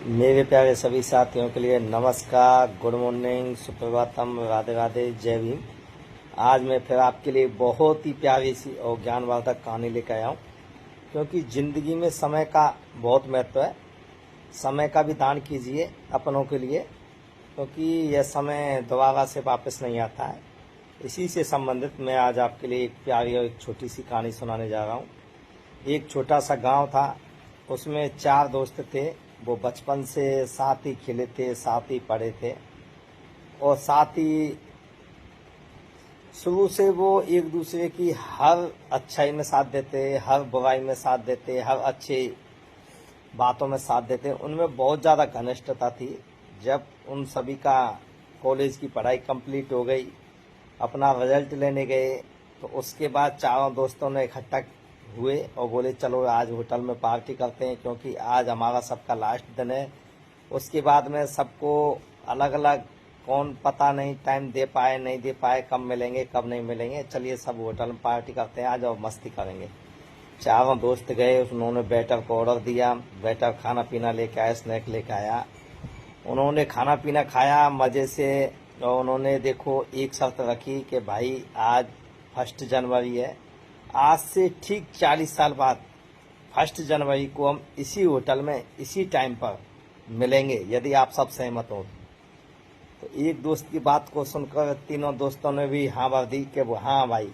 मेरे प्यारे सभी साथियों के लिए नमस्कार, गुड मॉर्निंग, सुप्रभातम, राधे राधे, जय भीम। आज मैं फिर आपके लिए बहुत ही प्यारी सी और ज्ञानवर्धक कहानी लेकर आया हूँ, क्योंकि ज़िंदगी में समय का बहुत महत्व है। समय का भी दान कीजिए अपनों के लिए, क्योंकि यह समय दोबारा से वापस नहीं आता है। इसी से संबंधित मैं आज आपके लिए एक प्यारी और एक छोटी सी कहानी सुनाने जा रहा हूँ। एक छोटा सा गांव था, उसमें 4 दोस्त थे। वो बचपन से साथ ही खेले थे, साथ ही पढ़े थे और साथ ही शुरू से वो एक दूसरे की हर अच्छाई में साथ देते, हर बुराई में साथ देते, हर अच्छी बातों में साथ देते। उनमें बहुत ज़्यादा घनिष्ठता थी। जब उन सभी का कॉलेज की पढ़ाई कंप्लीट हो गई, अपना रिजल्ट लेने गए, तो उसके बाद चारों दोस्तों ने इकट्ठा हुए और बोले चलो आज होटल में पार्टी करते हैं, क्योंकि आज हमारा सबका लास्ट दिन है। उसके बाद में सबको अलग अलग, कौन पता नहीं टाइम दे पाए नहीं दे पाए, कब मिलेंगे कब नहीं मिलेंगे, चलिए सब होटल में पार्टी करते हैं आज और मस्ती करेंगे। चारों दोस्त गए, उन्होंने वेटर को ऑर्डर दिया। वेटर खाना पीना लेके आया, स्नैक लेके आया। उन्होंने खाना पीना खाया मज़े से, और उन्होंने देखो एक शर्त रखी कि भाई आज 1 जनवरी है, आज से ठीक 40 साल बाद 1 जनवरी को हम इसी होटल में इसी टाइम पर मिलेंगे, यदि आप सब सहमत हो। तो एक दोस्त की बात को सुनकर तीनों दोस्तों ने भी हाँ भर दी कि वो हाँ भाई,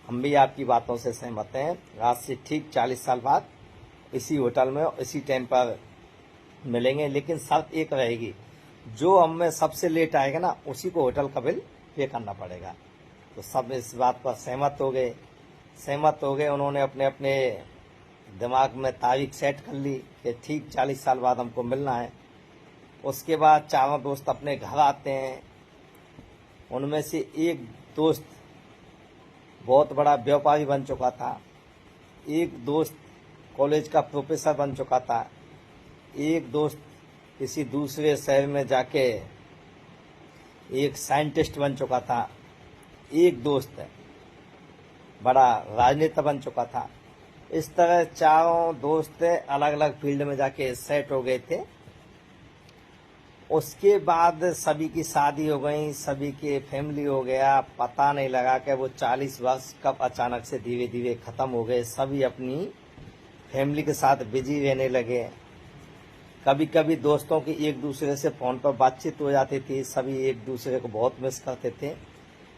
हम भी आपकी बातों से सहमत हैं। आज से ठीक 40 साल बाद इसी होटल में इसी टाइम पर मिलेंगे, लेकिन शर्त एक रहेगी, जो हम में सबसे लेट आएगा ना उसी को होटल का बिल पे करना पड़ेगा। तो सब इस बात पर सहमत हो गए। उन्होंने अपने अपने दिमाग में तारीख सेट कर ली कि ठीक 40 साल बाद हमको मिलना है। उसके बाद चारों दोस्त अपने घर आते हैं। उनमें से एक दोस्त बहुत बड़ा व्यापारी बन चुका था, एक दोस्त कॉलेज का प्रोफेसर बन चुका था, एक दोस्त किसी दूसरे शहर में जाके एक साइंटिस्ट बन चुका था, एक दोस्त बड़ा राजनेता बन चुका था। इस तरह चारों दोस्त अलग अलग फील्ड में जाके सेट हो गए थे। उसके बाद सभी की शादी हो गई, सभी के फैमिली हो गया। पता नहीं लगा कि वो 40 वर्ष कब अचानक से धीरे धीरे खत्म हो गए। सभी अपनी फैमिली के साथ बिजी रहने लगे। कभी कभी दोस्तों की एक दूसरे से फोन पर बातचीत हो जाती थी, सभी एक दूसरे को बहुत मिस करते थे।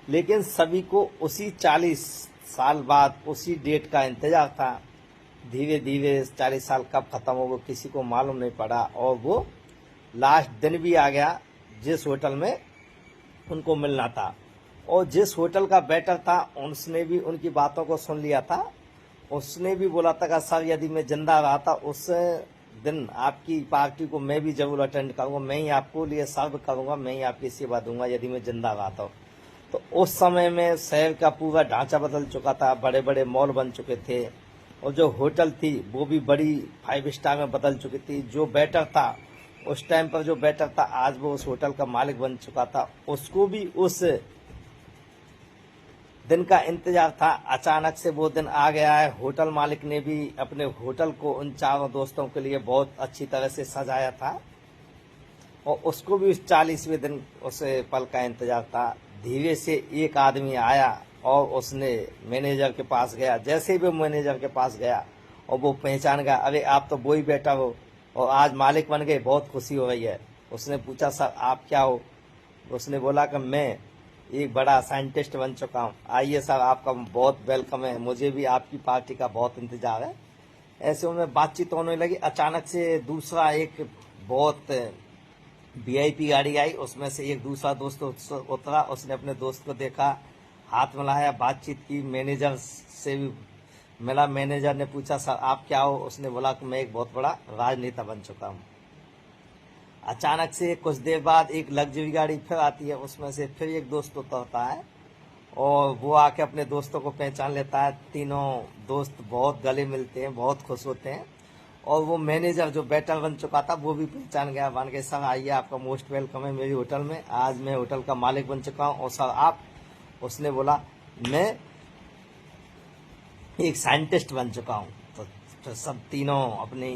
लेकिन सभी को उसी 40 साल बाद उसी डेट का इंतजार था। धीरे धीरे 40 साल कब खत्म हो वो किसी को मालूम नहीं पड़ा, और वो लास्ट दिन भी आ गया जिस होटल में उनको मिलना था। और जिस होटल का वेटर था उसने भी उनकी बातों को सुन लिया था। उसने भी बोला था कि सर यदि मैं जिंदा रहा था उस दिन आपकी पार्टी को मैं भी जरूर अटेंड करूंगा, मैं ही आपको लिए सर्व करूंगा, मैं ही आपकी सेवा दूंगा यदि मैं जिंदा रहा था। तो उस समय में शहर का पूरा ढांचा बदल चुका था, बड़े बड़े मॉल बन चुके थे, और जो होटल थी वो भी बड़ी 5 स्टार में बदल चुकी थी। जो वेटर था उस टाइम पर, जो वेटर था आज वो उस होटल का मालिक बन चुका था। उसको भी उस दिन का इंतजार था। अचानक से वो दिन आ गया है। होटल मालिक ने भी अपने होटल को उन चारों दोस्तों के लिए बहुत अच्छी तरह से सजाया था, और उसको भी उस 40वें दिन उस पल का इंतजार था। धीरे से एक आदमी आया और उसने मैनेजर के पास गया। जैसे ही वो मैनेजर के पास गया और वो पहचान गया, अरे आप तो वही बेटा हो और आज मालिक बन गए, बहुत खुशी हो रही है। उसने पूछा सर आप क्या हो? उसने बोला कि मैं एक बड़ा साइंटिस्ट बन चुका हूँ। आइए सर, आपका बहुत वेलकम है, मुझे भी आपकी पार्टी का बहुत इंतजार है। ऐसे उनमें बातचीत होने लगी। अचानक से दूसरा एक बहुत वीआईपी गाड़ी आई, उसमें से एक दूसरा दोस्त उतरा। उसने अपने दोस्त को देखा, हाथ मिलाया, बातचीत की, मैनेजर से भी मिला। मैनेजर ने पूछा सर आप क्या हो? उसने बोला कि मैं एक बहुत बड़ा राजनेता बन चुका हूँ। अचानक से कुछ देर बाद एक लग्जरी गाड़ी फिर आती है, उसमें से फिर एक दोस्त उतरता है और वो आके अपने दोस्तों को पहचान लेता है। तीनों दोस्त बहुत गले मिलते हैं, बहुत खुश होते हैं। और वो मैनेजर जो वेटर बन चुका था वो भी पहचान गया, बन के सर आइए आपका मोस्ट वेलकम है मेरी होटल में, आज मैं होटल का मालिक बन चुका हूँ। और सर आप? उसने बोला मैं एक साइंटिस्ट बन चुका हूँ। तो सब तीनों अपनी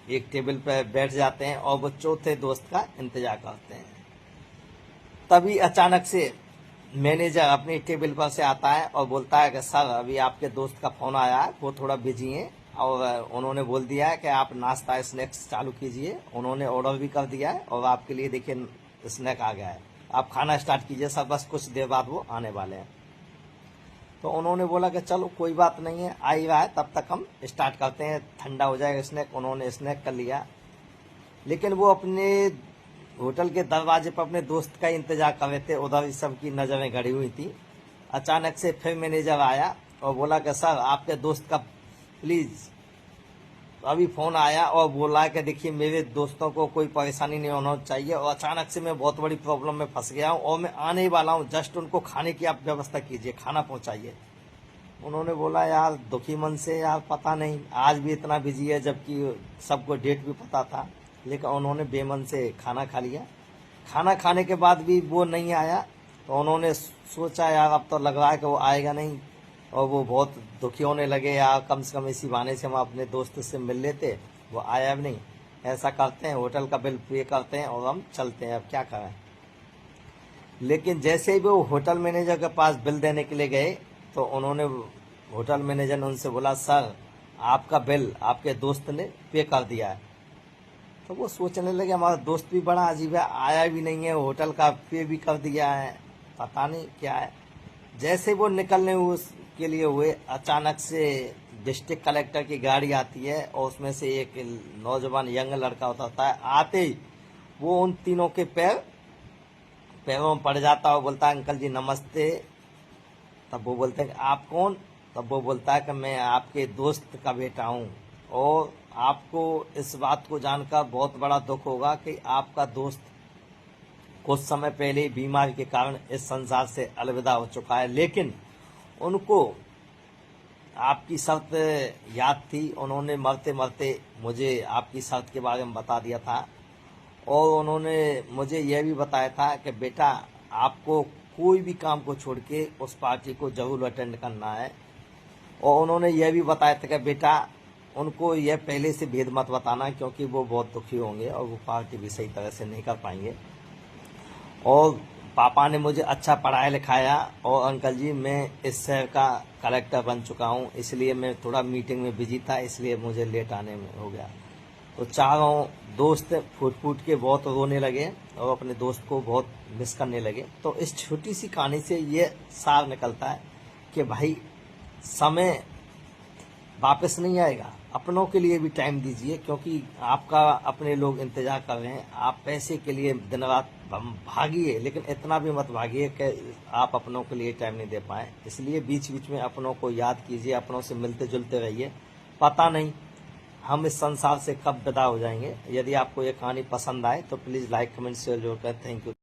एक टेबल पर बैठ जाते हैं और वो चौथे दोस्त का इंतजार करते हैं। तभी अचानक से मैनेजर अपनी टेबल पर से आता है और बोलता है कि सर अभी आपके दोस्त का फोन आया है, वो थोड़ा बिजी है और उन्होंने बोल दिया है कि आप नाश्ता स्नैक्स चालू कीजिए। उन्होंने ऑर्डर भी कर दिया है और आपके लिए देखिए स्नैक आ गया है, आप खाना स्टार्ट कीजिए सर, बस कुछ देर बाद वो आने वाले हैं। तो उन्होंने बोला कि चलो कोई बात नहीं है, आ ही रहा है, तब तक हम स्टार्ट करते हैं, ठंडा हो जाएगा स्नैक। उन्होंने स्नैक कर लिया, लेकिन वो अपने होटल के दरवाजे पर अपने दोस्त का इंतजार कर रहे थे, उधर सबकी नज़रें गड़ी हुई थी। अचानक से फिर मैनेजर आया और बोला कि सर आपके दोस्त का प्लीज़ अभी फ़ोन आया और बोला कि देखिए मेरे दोस्तों को कोई परेशानी नहीं होना चाहिए और अचानक से मैं बहुत बड़ी प्रॉब्लम में फंस गया हूँ और मैं आने ही वाला हूँ, जस्ट उनको खाने की आप व्यवस्था कीजिए, खाना पहुँचाइए। उन्होंने बोला यार दुखी मन से, यार पता नहीं आज भी इतना बिजी है, जबकि सबको डेट भी पता था, लेकिन उन्होंने बेमन से खाना खा लिया। खाना खाने के बाद भी वो नहीं आया, तो उन्होंने सोचा यार अब तो लग रहा है कि वो आएगा नहीं, और वो बहुत दुखी होने लगे, यार कम से कम इसी बहाने से हम अपने दोस्त से मिल लेते, वो आया भी नहीं। ऐसा करते हैं, होटल का बिल पे करते हैं और हम चलते हैं, अब क्या करें। लेकिन जैसे ही वो होटल मैनेजर के पास बिल देने के लिए गए तो उन्होंने, होटल मैनेजर ने उनसे बोला सर आपका बिल आपके दोस्त ने पे कर दिया है। तो वो सोचने लगे हमारा दोस्त भी बड़ा अजीब है, आया भी नहीं है, होटल का पे भी कर दिया है, पता नहीं क्या है। जैसे वो निकलने उसके लिए हुए, अचानक से डिस्ट्रिक्ट कलेक्टर की गाड़ी आती है और उसमें से एक नौजवान यंग लड़का होता है। आते ही वो उन तीनों के पैरों में पड़ जाता है और बोलता है अंकल जी नमस्ते। तब वो बोलते हैं आप कौन? तब वो बोलता है कि मैं आपके दोस्त का बेटा हूँ और आपको इस बात को जानकर बहुत बड़ा दुख होगा कि आपका दोस्त कुछ समय पहले बीमारी के कारण इस संसार से अलविदा हो चुका है, लेकिन उनको आपकी शर्त याद थी, उन्होंने मरते मरते मुझे आपकी शर्त के बारे में बता दिया था और उन्होंने मुझे यह भी बताया था कि बेटा आपको कोई भी काम को छोड़ के उस पार्टी को जरूर अटेंड करना है। और उन्होंने यह भी बताया था कि बेटा उनको यह पहले से भेद मत बताना, क्योंकि वो बहुत दुखी होंगे और वो पार्टी भी सही तरह से नहीं कर पाएंगे। और पापा ने मुझे अच्छा पढ़ाया लिखाया और अंकल जी मैं इस शहर का कलेक्टर बन चुका हूँ, इसलिए मैं थोड़ा मीटिंग में बिजी था, इसलिए मुझे लेट आने में हो गया। तो चारों दोस्त फूट फूट के बहुत रोने लगे और अपने दोस्त को बहुत मिस करने लगे। तो इस छोटी सी कहानी से ये सार निकलता है कि भाई समय वापस नहीं आएगा, अपनों के लिए भी टाइम दीजिए, क्योंकि आपका अपने लोग इंतजार कर रहे हैं। आप पैसे के लिए दिन रात भागिए, लेकिन इतना भी मत भागिए कि आप अपनों के लिए टाइम नहीं दे पाए। इसलिए बीच बीच में अपनों को याद कीजिए, अपनों से मिलते जुलते रहिए, पता नहीं हम इस संसार से कब विदा हो जाएंगे। यदि आपको ये कहानी पसंद आए तो प्लीज़ लाइक कमेंट शेयर जरूर करें। Thank you.